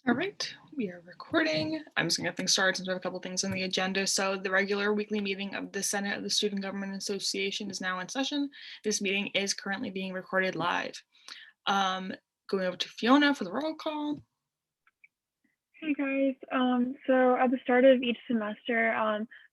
All right, we are recording. I'm just gonna get things started since we have a couple things on the agenda. So the regular weekly meeting of the Senate of the Student Government Association is now in session. This meeting is currently being recorded live. Going over to Fiona for the roll call. Hey guys, so at the start of each semester,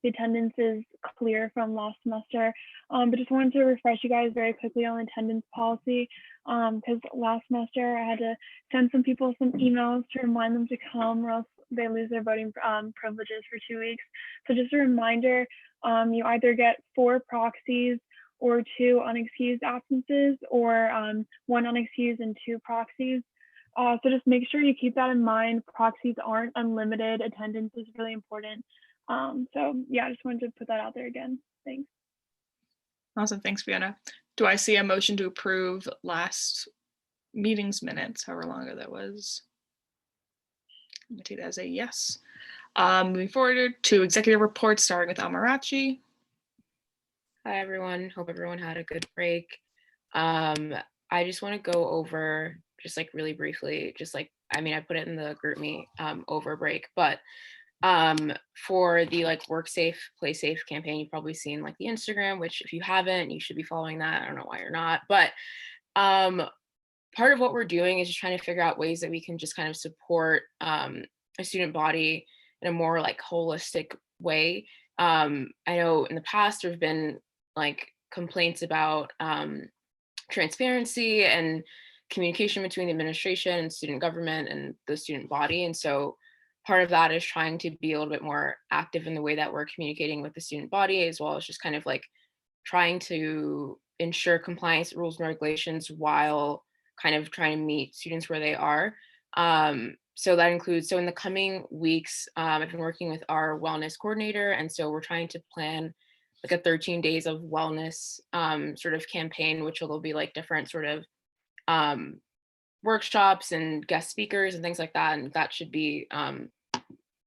the attendance is clear from last semester, but just wanted to refresh you guys very quickly on attendance policy, because last semester I had to send some people some emails to remind them to come or else they lose their voting privileges for 2 weeks. So just a reminder, you either get 4 proxies or 2 unexcused absences, or 1 unexcused and 2 proxies. So just make sure you keep that in mind. Proxies aren't unlimited. Attendance is really important. So yeah, I just wanted to put that out there again. Thanks. Awesome, thanks, Fiona. Do I see a motion to approve last meeting's minutes, however long ago that was? I'm gonna take that as a yes. Moving forward to executive reports, starting with Amarachi. Hi, everyone. Hope everyone had a good break. I just want to go over just like really briefly, I put it in the group me over break, but for the like work safe, play safe campaign, you've probably seen like the Instagram, which if you haven't, you should be following that. I don't know why you're not, but part of what we're doing is just trying to figure out ways that we can just kind of support a student body in a more like holistic way. I know in the past there have been like complaints about transparency and communication between the administration and student government and the student body. And so part of that is trying to be a little bit more active in the way that we're communicating with the student body, as well as just kind of like trying to ensure compliance with rules and regulations while kind of trying to meet students where they are. So that includes, so in the coming weeks, I've been working with our wellness coordinator. And so we're trying to plan like a 13 days of wellness sort of campaign, which will be like different sort of workshops and guest speakers and things like that. And that should be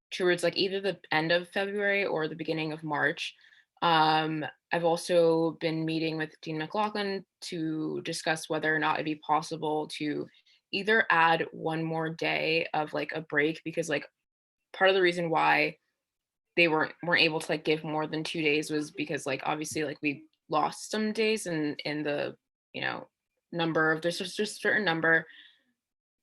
towards like either the end of February or the beginning of March. I've also been meeting with Dean McLaughlin to discuss whether or not it'd be possible to either add one more day of like a break, because like part of the reason why they weren't able to like give more than 2 days was because like obviously like we lost some days in the number of, there's just a certain number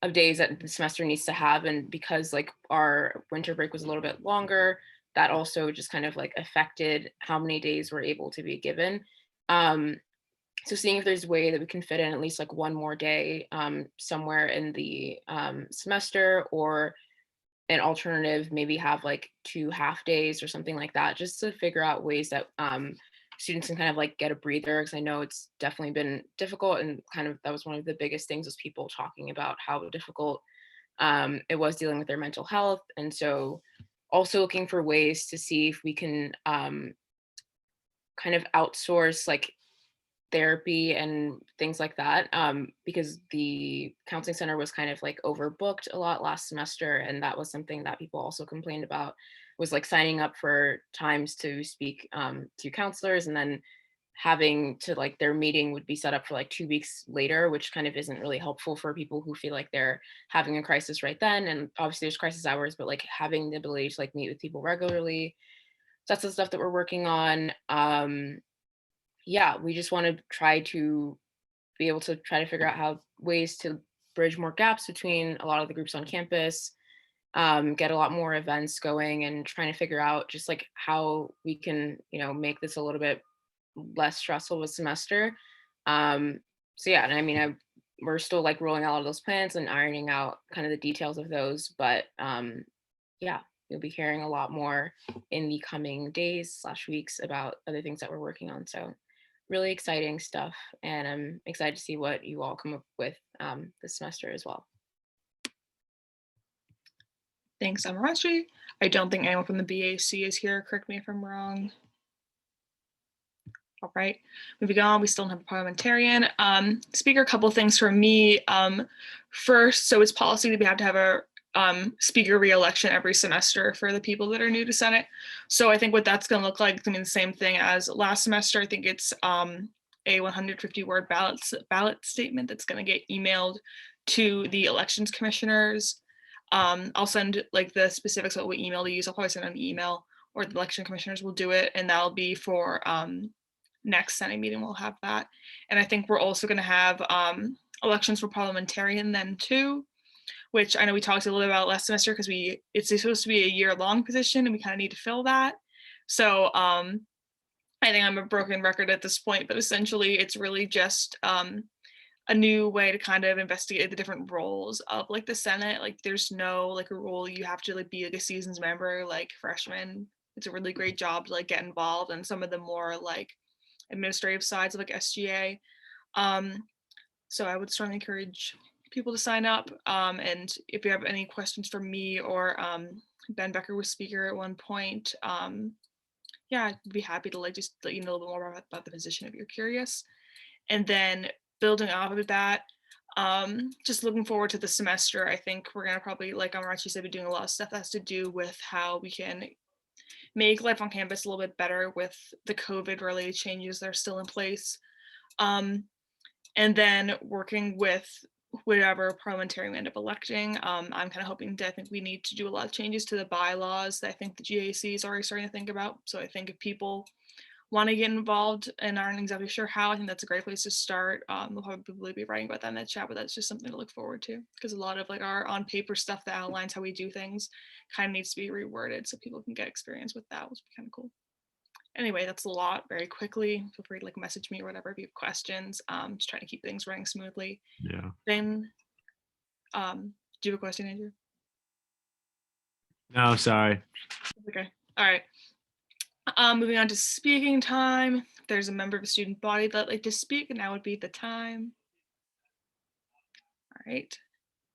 of days that the semester needs to have, and because like our winter break was a little bit longer, that also just kind of like affected how many days were able to be given. So seeing if there's a way that we can fit in at least like one more day somewhere in the semester, or an alternative, maybe have like 2 half days or something like that, just to figure out ways that students can kind of like get a breather, because I know it's definitely been difficult, and kind of that was one of the biggest things was people talking about how difficult it was dealing with their mental health. And so also looking for ways to see if we can kind of outsource like therapy and things like that, because the counseling center was kind of like overbooked a lot last semester, and that was something that people also complained about, was like signing up for times to speak to counselors, and then having to like their meeting would be set up for like 2 weeks later, which kind of isn't really helpful for people who feel like they're having a crisis right then. And obviously there's crisis hours, but like having the ability to like meet with people regularly, that's the stuff that we're working on. Yeah, we just want to try to be able to try to figure out how ways to bridge more gaps between a lot of the groups on campus, get a lot more events going, and trying to figure out just like how we can, make this a little bit less stressful of a semester. So yeah, and I mean, we're still like rolling out all of those plans and ironing out kind of the details of those, but yeah, you'll be hearing a lot more in the coming days/weeks about other things that we're working on. So really exciting stuff, and I'm excited to see what you all come up with this semester as well. Thanks, Amarachi. I don't think anyone from the BAC is here. Correct me if I'm wrong. All right, moving on, we still don't have a parliamentarian. Speaker, a couple things from me. First, so it's policy that we have to have a speaker re-election every semester for the people that are new to Senate. So I think what that's going to look like is going to be the same thing as last semester. I think it's a 150-word ballot statement that's going to get emailed to the elections commissioners I'll send like the specifics of what email to use. I'll probably send an email, or the election commissioners will do it, and that'll be for next Senate meeting. We'll have that, and I think we're also going to have elections for parliamentarian then too, which I know we talked a little bit about last semester because it's supposed to be a year-long position and we kind of need to fill that. So I think I'm a broken record at this point, but essentially it's really just a new way to kind of investigate the different roles of like the Senate. Like there's no like a role you have to like be like a seasons member like freshman. It's a really great job to like get involved in some of the more like administrative sides of like SGA. So I would strongly encourage people to sign up. And if you have any questions for me or Ben Becker was speaker at one point, yeah, I'd be happy to like just let you know a little bit more about the position if you're curious. And then building off of that, just looking forward to the semester. I think we're gonna probably, like Amarachi said, be doing a lot of stuff that has to do with how we can make life on campus a little bit better with the COVID related changes that are still in place. And then working with whatever parliamentarian we end up electing. I'm kind of hoping that I think we need to do a lot of changes to the bylaws that I think the GAC is already starting to think about. So I think if people want to get involved and aren't exactly sure how, I think that's a great place to start. We'll probably be writing about that in the chat, but that's just something to look forward to, because a lot of like our on paper stuff that outlines how we do things kind of needs to be reworded so people can get experience with that, which would be kind of cool. Anyway, that's a lot very quickly. Feel free to like message me or whatever if you have questions. Just trying to keep things running smoothly. Yeah. Then, do you have a question, Andrew? No, sorry. Okay. All right. Moving on to speaking time. If there's a member of a student body that'd like to speak, now would be the time. All right.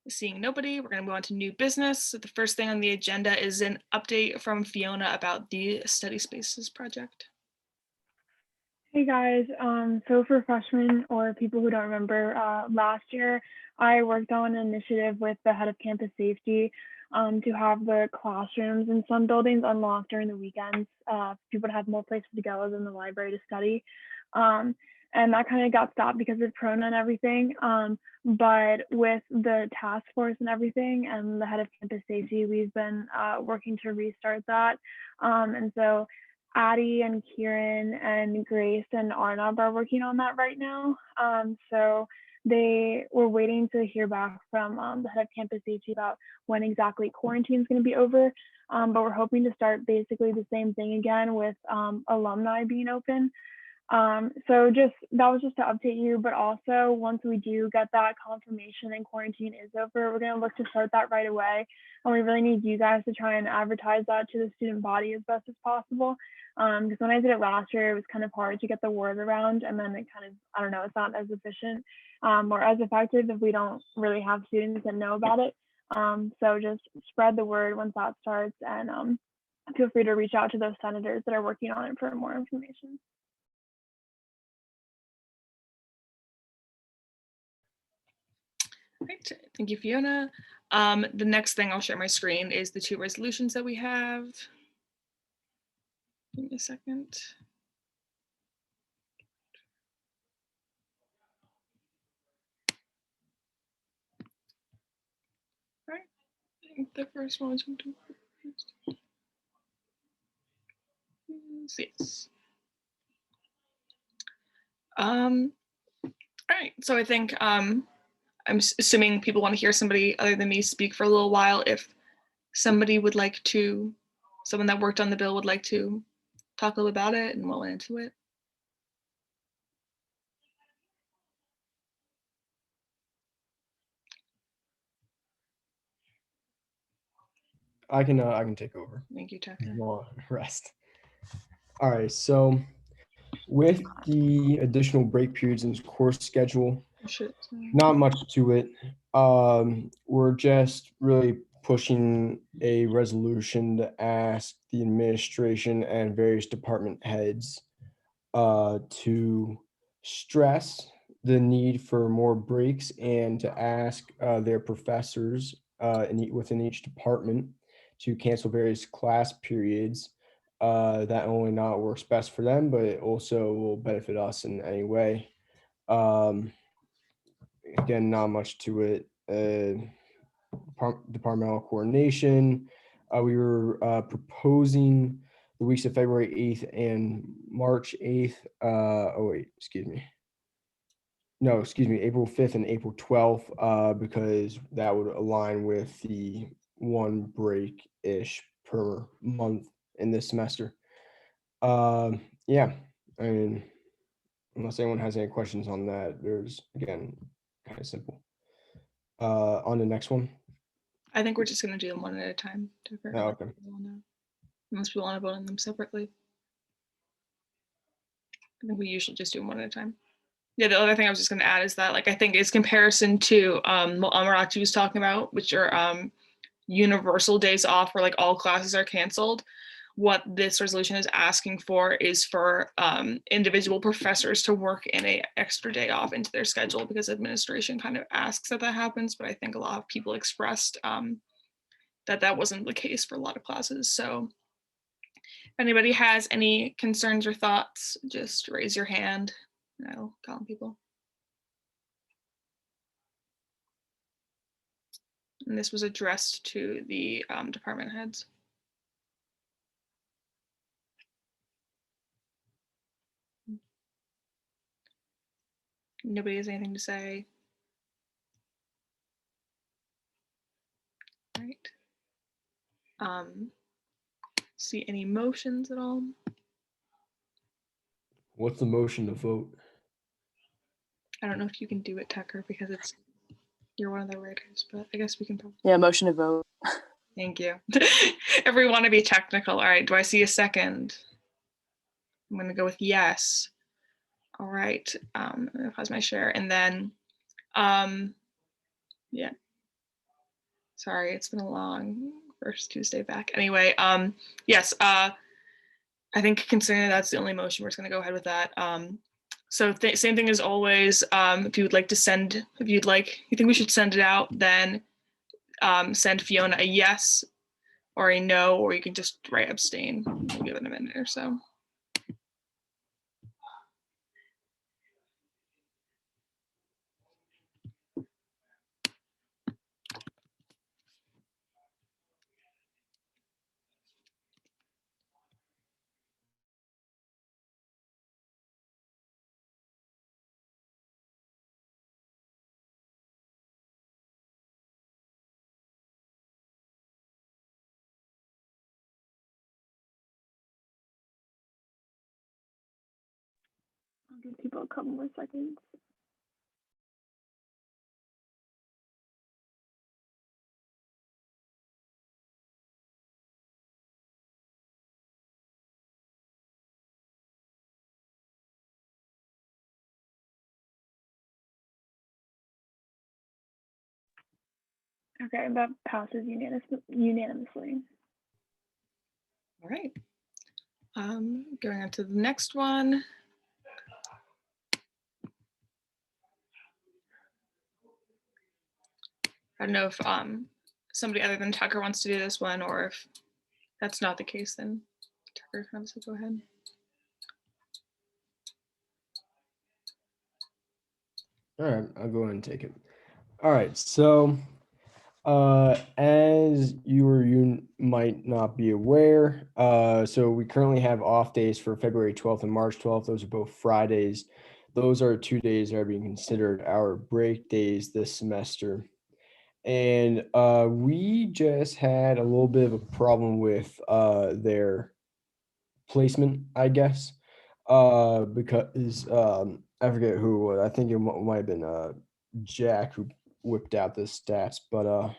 Seeing nobody, we're going to move on to new business. So the first thing on the agenda is an update from Fiona about the Study Spaces project. Hey guys, so for freshmen or people who don't remember, last year I worked on an initiative with the head of campus safety to have the classrooms in some buildings unlocked during the weekends, people to have more places to go than the library to study. And that kind of got stopped because of Corona and everything. But with the task force and everything and the head of campus safety, we've been working to restart that. And so Addie and Kieran and Grace and Arnab are working on that right now. So they were waiting to hear back from the head of campus safety about when exactly quarantine is going to be over. But we're hoping to start basically the same thing again with alumni being open. So that was just to update you, but also once we do get that confirmation and quarantine is over, we're going to look to start that right away. And we really need you guys to try and advertise that to the student body as best as possible. Because when I did it last year, it was kind of hard to get the word around, and then it kind of, I don't know, it's not as efficient or as effective if we don't really have students that know about it. So just spread the word once that starts, and feel free to reach out to those senators that are working on it for more information. Right, thank you, Fiona. The next thing I'll share my screen is the two resolutions that we have. Give me a second. All right, I think the first one is going to be yes. All right, so I think I'm assuming people want to hear somebody other than me speak for a little while. If somebody would like to, someone that worked on the bill would like to talk a little about it and what went into it. I can take over. Thank you, Tucker. Long rest. All right. So with the additional break periods in the course schedule, not much to it. We're just really pushing a resolution to ask the administration and various department heads to stress the need for more breaks and to ask their professors within each department to cancel various class periods that only not works best for them, but it also will benefit us in any way. Again, not much to it. departmental coordination. We were proposing the weeks of February 8th and March 8th. Oh wait, excuse me. No, excuse me, April 5th and April 12th, because that would align with the one break-ish per month in this semester. Yeah, I mean, unless anyone has any questions on that, there's, again, kind of simple. On the next one. I think we're just going to do them one at a time. Oh, okay. Unless we want to vote on them separately. I think we usually just do them one at a time. Yeah, the other thing I was just going to add is that, like, I think it's comparison to what Amarachi was talking about, which are universal days off where like all classes are canceled. What this resolution is asking for is for individual professors to work in an extra day off into their schedule, because administration kind of asks that happens, but I think a lot of people expressed that wasn't the case for a lot of classes. So if anybody has any concerns or thoughts, just raise your hand and I'll call on people. And this was addressed to the department heads. Nobody has anything to say. Right. See any motions at all? What's the motion to vote? I don't know if you can do it, Tucker, because you're one of the writers, but I guess we can vote. Yeah, motion to vote. Thank you. Everyone want to be technical. All right, do I see a second? I'm going to go with yes. All right, I'm going to pause my share, and then, yeah. Sorry, it's been a long first Tuesday back. Anyway, yes, I think considering that's the only motion, we're just going to go ahead with that. So same thing as always. If you would like to send, you think we should send it out, then send Fiona a yes or a no, or you can just write abstain. We'll give it a minute or so. I'll give people a couple more seconds. Okay, that passes unanimously. All right. Going on to the next one. I don't know if somebody other than Tucker wants to do this one, or if that's not the case, then Tucker, obviously, go ahead. All right, I'll go ahead and take it. All right, so as you might not be aware, so we currently have off days for February 12th and March 12th. Those are both Fridays. Those are 2 days that are being considered our break days this semester. And we just had a little bit of a problem with their placement, I guess, because I forget who it was. I think it might have been Jack who whipped out the stats, but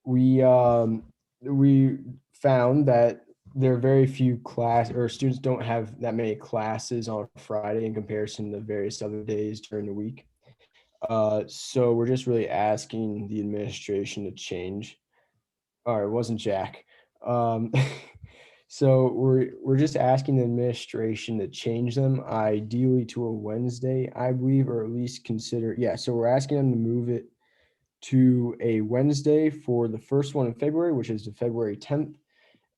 we found that there are very few students don't have that many classes on Friday in comparison to various other days during the week. So we're just really asking the administration to change. All right, it wasn't Jack. So we're just asking the administration to change them, ideally to a Wednesday, I believe, or at least consider. Yeah, so we're asking them to move it to a Wednesday for the first one in February, which is the February 10th,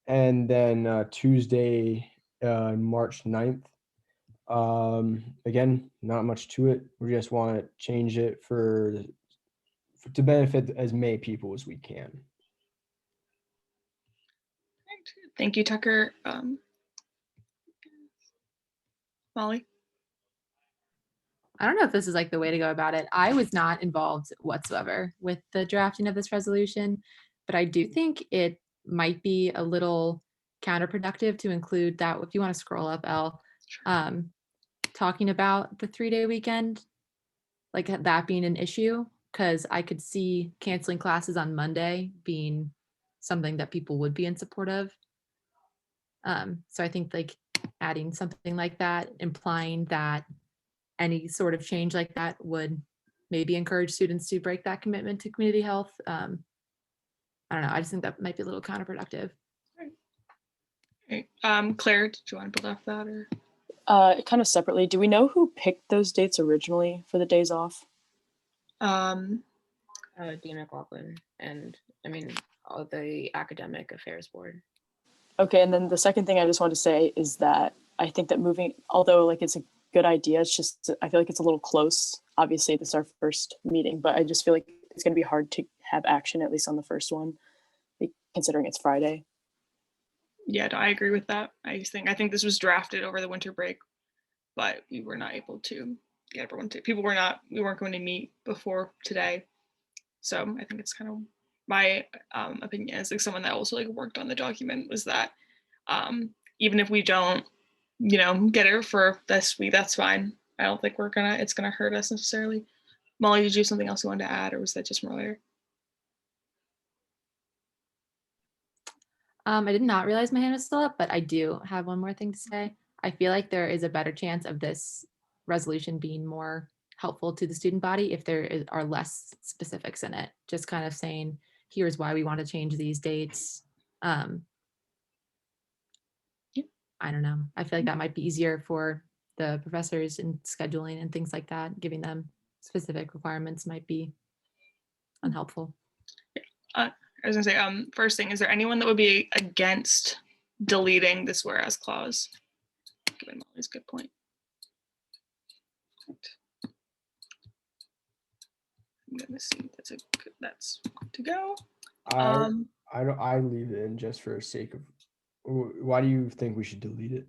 and then Tuesday, March 9th. Again, not much to it. We just want to change it for to benefit as many people as we can. Thank you, Tucker. Molly? I don't know if this is like the way to go about it. I was not involved whatsoever with the drafting of this resolution, but I do think it might be a little counterproductive to include that. If you want to scroll up, Elle, talking about the 3-day weekend, like that being an issue, because I could see canceling classes on Monday being something that people would be in support of. So I think like adding something like that, implying that any sort of change like that would maybe encourage students to break that commitment to community health. I don't know. I just think that might be a little counterproductive. Okay. Claire, did you want to build off that or? Kind of separately, do we know who picked those dates originally for the days off? Dean McLaughlin and the academic affairs board. Okay, and then the second thing I just want to say is that I think that moving, although like it's a good idea, it's just, I feel like it's a little close. Obviously this is our first meeting, but I just feel like it's gonna be hard to have action, at least on the first one, considering it's Friday. Yeah, I agree with that. I think this was drafted over the winter break, but we were not able to get everyone to, we weren't going to meet before today. So I think it's kind of my opinion as like someone that also like worked on the document was that even if we don't, get it for this week, that's fine. I don't think it's gonna hurt us necessarily. Molly, did you have something else you wanted to add, or was that just from earlier? I did not realize my hand was still up, but I do have one more thing to say. I feel like there is a better chance of this resolution being more helpful to the student body if there are less specifics in it. Just kind of saying, here's why we want to change these dates. I don't know. I feel like that might be easier for the professors in scheduling and things like that. Giving them specific requirements might be unhelpful. I was gonna say, first thing, is there anyone that would be against deleting this whereas clause? Given Molly's good point. I'm gonna see. That's good to go. I leave it in just for sake of. Why do you think we should delete it?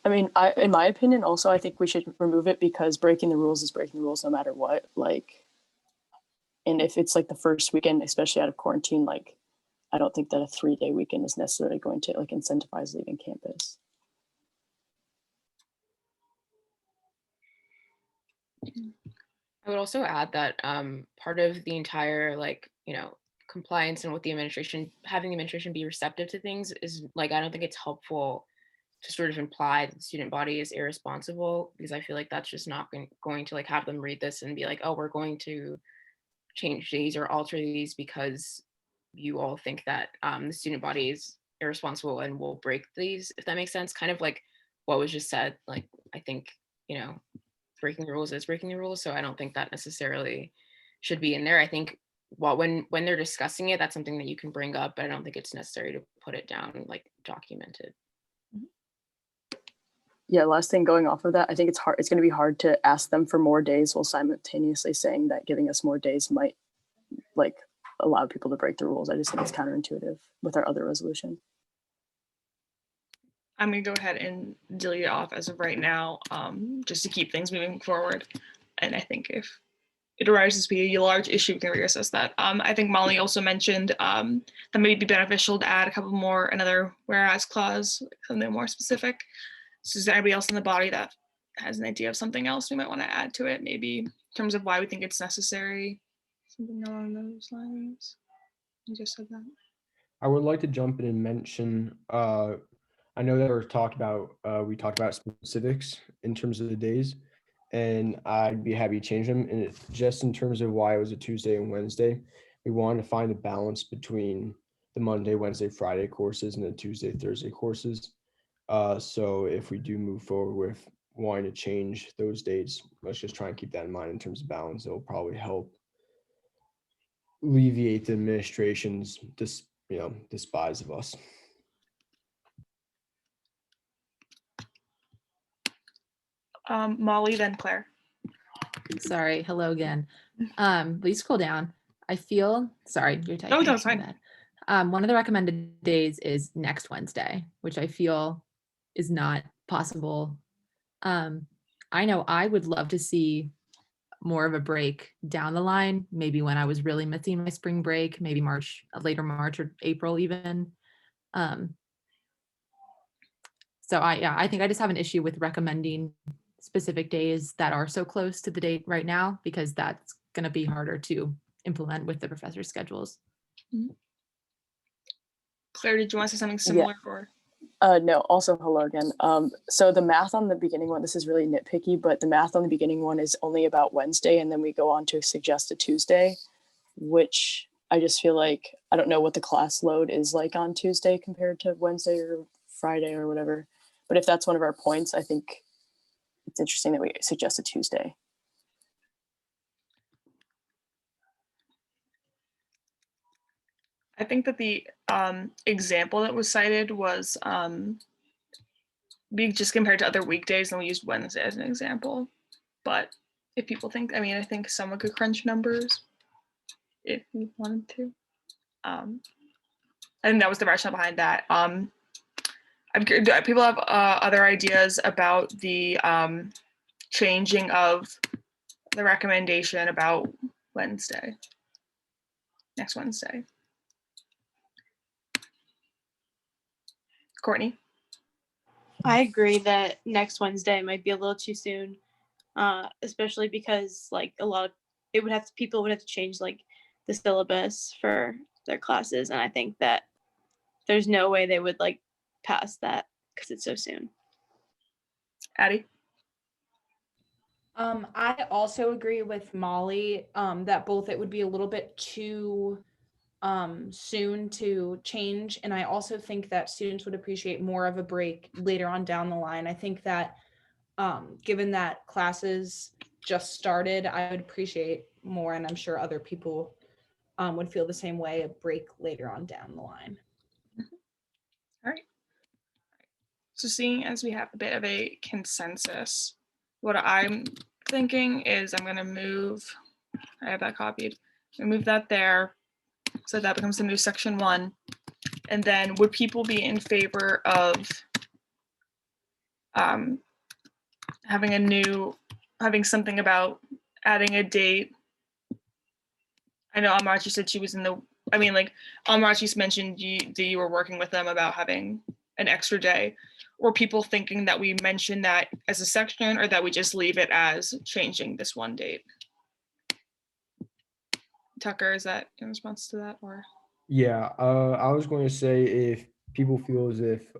I mean, in my opinion, also, I think we should remove it because breaking the rules is breaking the rules no matter what. Like, and if it's like the first weekend, especially out of quarantine, like, I don't think that a 3-day weekend is necessarily going to like incentivize leaving campus. I would also add that part of the entire compliance and with the administration, having the administration be receptive to things is like, I don't think it's helpful to sort of imply that the student body is irresponsible, because I feel like that's just not going to like have them read this and be like, oh, we're going to change these or alter these because you all think that the student body is irresponsible and will break these, if that makes sense. Kind of like what was just said. Like, I think, breaking the rules is breaking the rules. So I don't think that necessarily should be in there. I think when they're discussing it, that's something that you can bring up, but I don't think it's necessary to put it down like documented. Yeah, last thing going off of that, I think it's hard. It's going to be hard to ask them for more days while simultaneously saying that giving us more days might like allow people to break the rules. I just think it's counterintuitive with our other resolution. I'm gonna go ahead and delete it off as of right now, just to keep things moving forward. And I think if it arises to be a large issue, we can reassess that. I think Molly also mentioned that maybe it'd be beneficial to add a couple more, another whereas clause, something more specific. So is there anybody else in the body that has an idea of something else we might want to add to it, maybe in terms of why we think it's necessary? Something along those lines. You just said that. I would like to jump in and mention, I know that we talked about specifics in terms of the days, and I'd be happy to change them. And just in terms of why it was a Tuesday and Wednesday, we wanted to find a balance between the Monday, Wednesday, Friday courses and the Tuesday, Thursday courses. So if we do move forward with wanting to change those dates, let's just try and keep that in mind in terms of balance. It'll probably help alleviate the administration's despise of us. Molly, then Claire. Sorry, hello again. Please cool down. I feel, sorry, you're typing. No, that's my fine. bad. One of the recommended days is next Wednesday, which I feel is not possible. I know I would love to see more of a break down the line, maybe when I was really missing my spring break, maybe March, later March or April even. So I think I just have an issue with recommending specific days that are so close to the date right now, because that's going to be harder to implement with the professor's schedules. Claire, did you want to say something similar? Or no, also hello again. So the math on the beginning one, this is really nitpicky, but the math on the beginning one is only about Wednesday, and then we go on to suggest a Tuesday, which I just feel like, I don't know what the class load is like on Tuesday compared to Wednesday or Friday or whatever. But if that's one of our points, I think it's interesting that we suggest a Tuesday. I think that the example that was cited was being just compared to other weekdays, and we used Wednesday as an example. But if people think, I think someone could crunch numbers if we wanted to. I think that was the rationale behind that. Do people have other ideas about the changing of the recommendation about Wednesday, next Wednesday? Courtney? I agree that next Wednesday might be a little too soon, especially because like people would have to change like the syllabus for their classes, and I think that there's no way they would like pass that because it's so soon. Addie? I also agree with Molly that both it would be a little bit too soon to change, and I also think that students would appreciate more of a break later on down the line. I think that given that classes just started, I would appreciate more, and I'm sure other people would feel the same way, a break later on down the line. All right. So seeing as we have a bit of a consensus, what I'm thinking is I'm going to move, I have that copied, I move that there, so that becomes the new section 1. And then would people be in favor of having something about adding a date? I know Amarachi said she was in the, Amarachi's mentioned that you were working with them about having an extra day. Or people thinking that we mention that as a section, or that we just leave it as changing this one date? Tucker, is that in response to that, or? Yeah, I was going to say, if people feel as if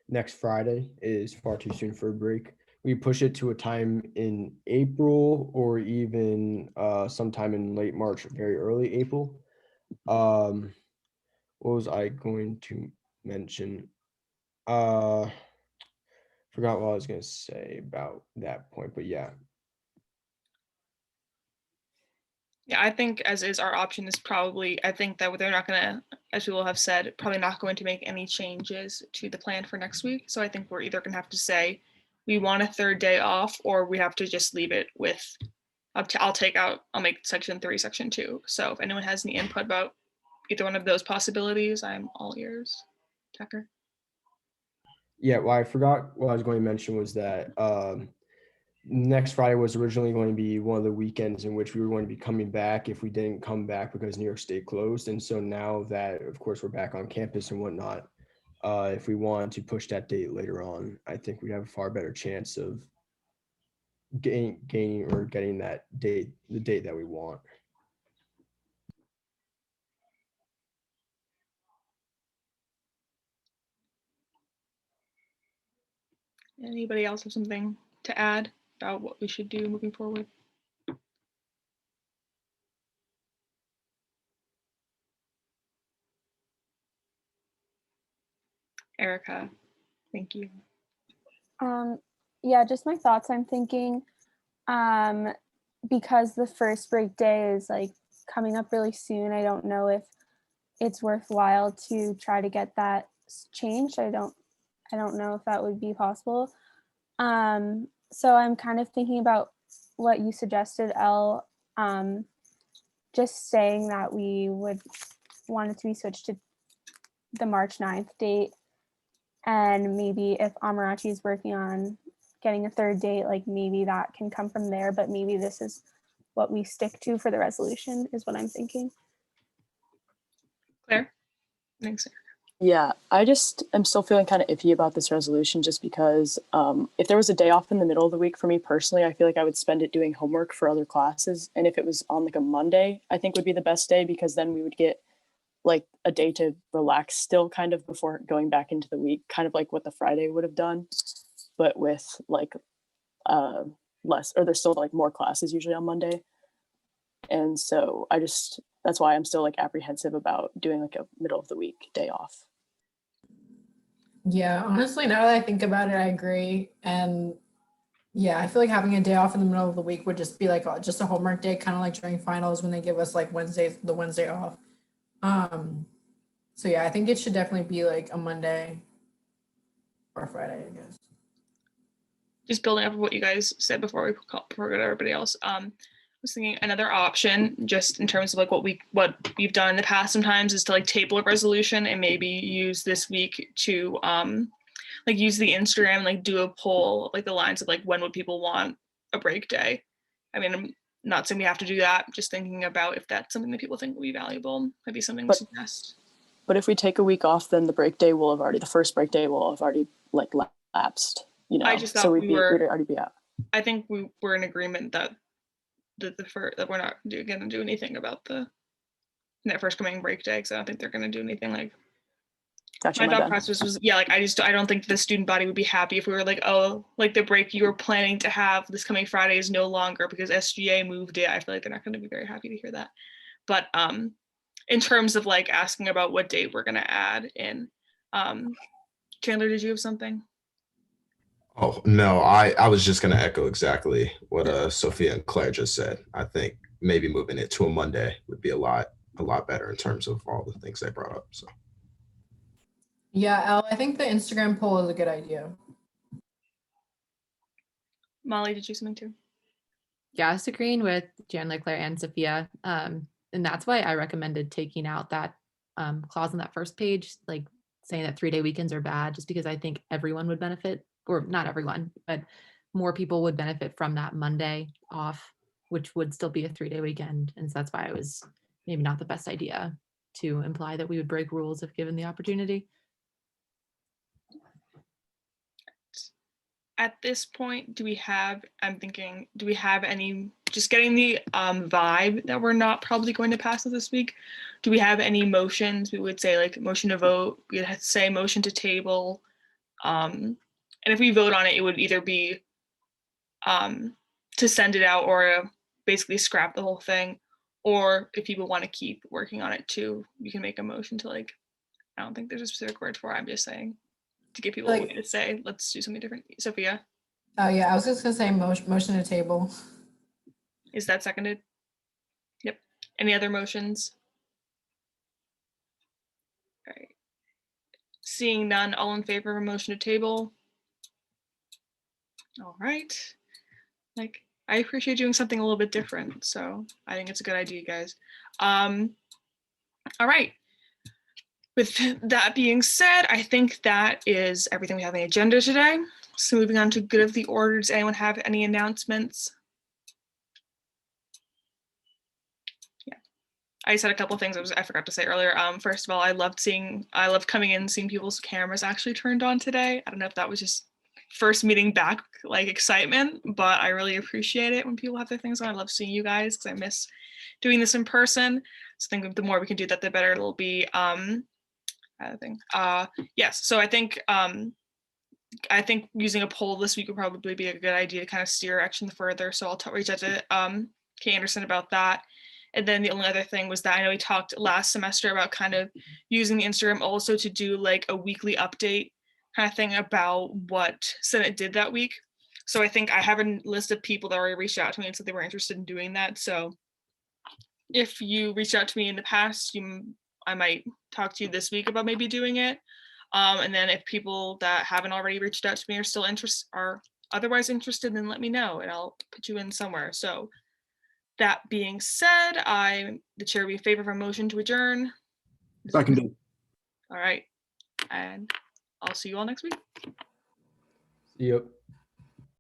next Friday is far too soon for a break, we push it to a time in April, or even sometime in late March, very early April. What was I going to mention? Forgot what I was going to say about that point, but yeah. Yeah, I think as is our option is probably, I think that they're not going to, as people have said, probably not going to make any changes to the plan for next week. So I think we're either going to have to say we want a third day off, or we have to just leave it with, I'll make section 3, section 2. So if anyone has any input about either one of those possibilities, I'm all ears. Tucker? Yeah, well, I forgot what I was going to mention was that next Friday was originally going to be one of the weekends in which we were going to be coming back if we didn't come back because New York State closed. And so now that, of course, we're back on campus and whatnot, if we want to push that date later on, I think we have a far better chance of getting that date, the date that we want. Anybody else have something to add about what we should do moving forward? Erica, thank you. Yeah, just my thoughts. I'm thinking because the first break day is like coming up really soon, I don't know if it's worthwhile to try to get that changed. I don't know if that would be possible. So I'm kind of thinking about what you suggested, Elle, just saying that we would want it to be switched to the March 9th date. And maybe if Amarachi is working on getting a third date, like maybe that can come from there, but maybe this is what we stick to for the resolution is what I'm thinking. Claire? Thanks. Yeah, I just am still feeling kind of iffy about this resolution just because if there was a day off in the middle of the week for me personally, I feel like I would spend it doing homework for other classes. And if it was on like a Monday, I think would be the best day because then we would get like a day to relax still kind of before going back into the week, kind of like what the Friday would have done, but with like less, or there's still like more classes usually on Monday. And so that's why I'm still like apprehensive about doing like a middle of the week day off. Yeah, honestly, now that I think about it, I agree. And yeah, I feel like having a day off in the middle of the week would just be like just a homework day, kind of like during finals when they give us like the Wednesday off. So yeah, I think it should definitely be like a Monday or Friday, I guess. Just building up what you guys said before we go to everybody else. I was thinking another option, just in terms of like what we've done in the past sometimes, is to like table a resolution and maybe use this week to like use the Instagram, like do a poll, like the lines of like when would people want a break day. I mean, I'm not saying we have to do that, just thinking about if that's something that people think will be valuable, might be something to suggest. But if we take a week off, then the first break day will have already like lapsed, you know. I just thought so we'd already be out. I think we were in agreement that that we're not gonna do anything about that first coming break day, because I don't think they're gonna do anything like. Gotcha, My thought process was, yeah, like I don't think the student body would be happy if we were like, oh, like the break you were planning to have this coming Friday is no longer because SGA moved it. I feel like they're not going to be very happy to hear that. But in terms of like asking about what date we're going to add in, Chandler, did you have something? Oh, no, I was just going to echo exactly what Sophia and Claire just said. I think maybe moving it to a Monday would be a lot better in terms of all the things they brought up. So. Yeah, Elle, I think the Instagram poll is a good idea. Molly, did you something too? Yeah, I was agreeing with Chandler, Claire, and Sophia. And that's why I recommended taking out that clause on that first page, like saying that 3-day weekends are bad, just because I think everyone would benefit, or not everyone, but more people would benefit from that Monday off, which would still be a 3-day weekend. And so that's why it was maybe not the best idea to imply that we would break rules if given the opportunity. At this point, do we have any, just getting the vibe that we're not probably going to pass it this week, do we have any motions? We would say like motion to vote, we'd have to say motion to table. And if we vote on it, it would either be to send it out or basically scrap the whole thing. Or if people want to keep working on it too, you can make a motion to like, I don't think there's a specific word for it, I'm just saying. To give people a way to say, let's do something different. Sophia? Oh yeah, I was just gonna say motion to table. Is that seconded? Yep. Any other motions? All right. Seeing none, all in favor of a motion to table? All right. Like, I appreciate doing something a little bit different, so I think it's a good idea, guys. All right. With that being said, I think that is everything we have on the agenda today. So moving on to good of the order, does anyone have any announcements? Yeah, I just had a couple of things I forgot to say earlier. First of all, I loved coming in and seeing people's cameras actually turned on today. I don't know if that was just first meeting back, like excitement, but I really appreciate it when people have their things on. I love seeing you guys because I miss doing this in person. So I think the more we can do that, the better it'll be. Yes, so I think using a poll this week would probably be a good idea to kind of steer action further. So I'll reach out to Kay Anderson about that. And then the only other thing was that I know we talked last semester about kind of using the Instagram also to do like a weekly update kind of thing about what Senate did that week. So I think I have a list of people that already reached out to me and said they were interested in doing that. So if you reached out to me in the past, I might talk to you this week about maybe doing it. And then if people that haven't already reached out to me are still otherwise interested, then let me know and I'll put you in somewhere. So that being said, the chair will be in favor of a motion to adjourn. Seconded. All right. And I'll see you all next week. Yep.